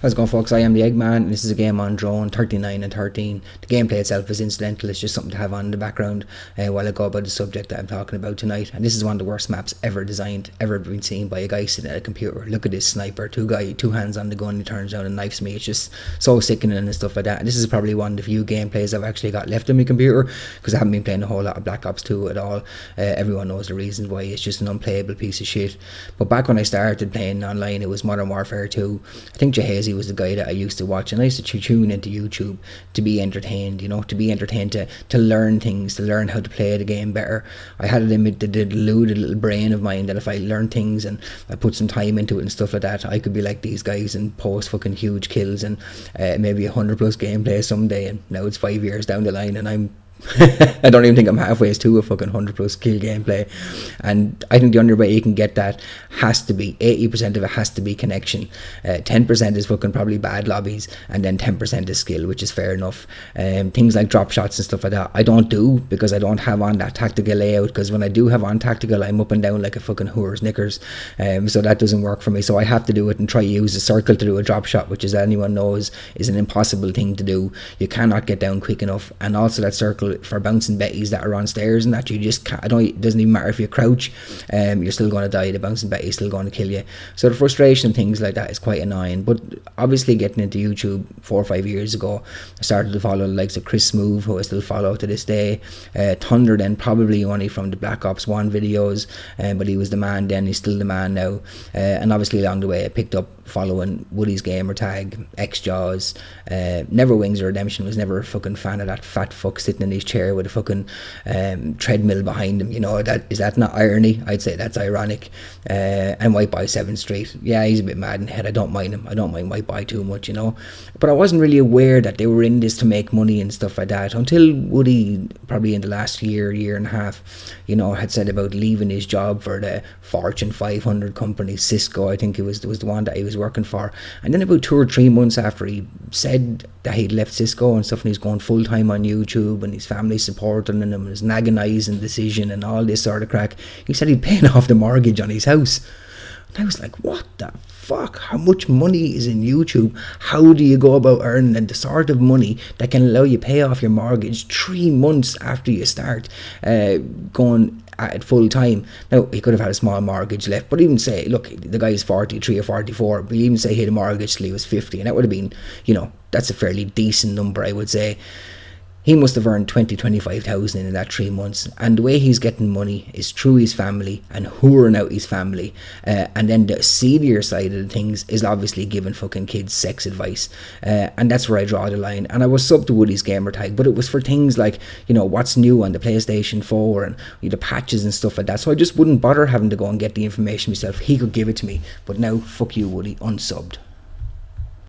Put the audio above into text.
How's it going, folks? I am the Eggman, and this is a game on Drone 39 and 13. The gameplay itself is incidental, it's just something to have on in the background while I go about the subject that I'm talking about tonight. And this is one of the worst maps ever designed, ever been seen by a guy sitting at a computer. Look at this sniper, two hands on the gun, he turns down and knifes me. It's just so sickening and stuff like that. And this is probably one of the few gameplays I've actually got left on my computer, because I haven't been playing a whole lot of Black Ops 2 at all. Everyone knows the reasons why. It's just an unplayable piece of shit. But back when I started playing online, it was Modern Warfare 2. I think Jahazi was the guy that I used to watch, and I used to tune into YouTube to be entertained, to learn things, to learn how to play the game better. I had it in the deluded little brain of mine that if I learned things and I put some time into it and stuff like that, I could be like these guys and post fucking huge kills and maybe 100 plus gameplay someday. And now it's 5 years down the line and I'm I don't even think I'm halfway to a fucking 100 plus kill gameplay. And I think the only way you can get that has to be 80% of it has to be connection, 10% is fucking probably bad lobbies, and then 10% is skill, which is fair enough. Things like drop shots and stuff like that I don't do, because I don't have on that tactical layout, because when I do have on tactical I'm up and down like a fucking whore's knickers, so that doesn't work for me. So I have to do it and try to use a circle to do a drop shot, which, as anyone knows, is an impossible thing to do. You cannot get down quick enough. And also that circle for bouncing betties that are on stairs and that, you just can't. It doesn't even matter if you crouch, you're still going to die. The bouncing betty is still going to kill you. So the frustration and things like that is quite annoying. But obviously getting into YouTube 4 or 5 years ago, I started to follow the likes of Chris Smoove, who I still follow to this day. Thunder then, probably only from the Black Ops 1 videos, but he was the man then, he's still the man now. And obviously along the way I picked up following Woody's Gamertag, X-Jaws, Never Wings or Redemption. Was never a fucking fan of that fat fuck sitting in his chair with a fucking treadmill behind him. Is that not irony? I'd say that's ironic. And White Boy 7th Street, yeah, he's a bit mad in the head. I don't mind him. I don't mind White Boy too much, but I wasn't really aware that they were in this to make money and stuff like that until Woody, probably in the last year and a half, had said about leaving his job for the Fortune 500 company, Cisco, I think it was the one that he was working for. And then about 2 or 3 months after he said that he'd left Cisco and stuff, and he's going full time on YouTube and his family supporting him and his agonising decision and all this sort of crack, he said he'd paid off the mortgage on his house. And I was like, what the fuck? How much money is in YouTube? How do you go about earning the sort of money that can allow you pay off your mortgage 3 months after you start going at full time? Now, he could have had a small mortgage left, but even say, look, the guy is 43 or 44, but even say he had a mortgage till he was 50, and that would have been, that's a fairly decent number, I would say. He must have earned 25,000 in that 3 months, and the way he's getting money is through his family and whoring out his family. And then the seedier side of the things is obviously giving fucking kids sex advice, and that's where I draw the line. And I was sub to Woody's Gamertag, but it was for things like, what's new on the PlayStation 4 and the patches and stuff like that. So I just wouldn't bother having to go and get the information myself. He could give it to me. But now, fuck you, Woody, unsubbed.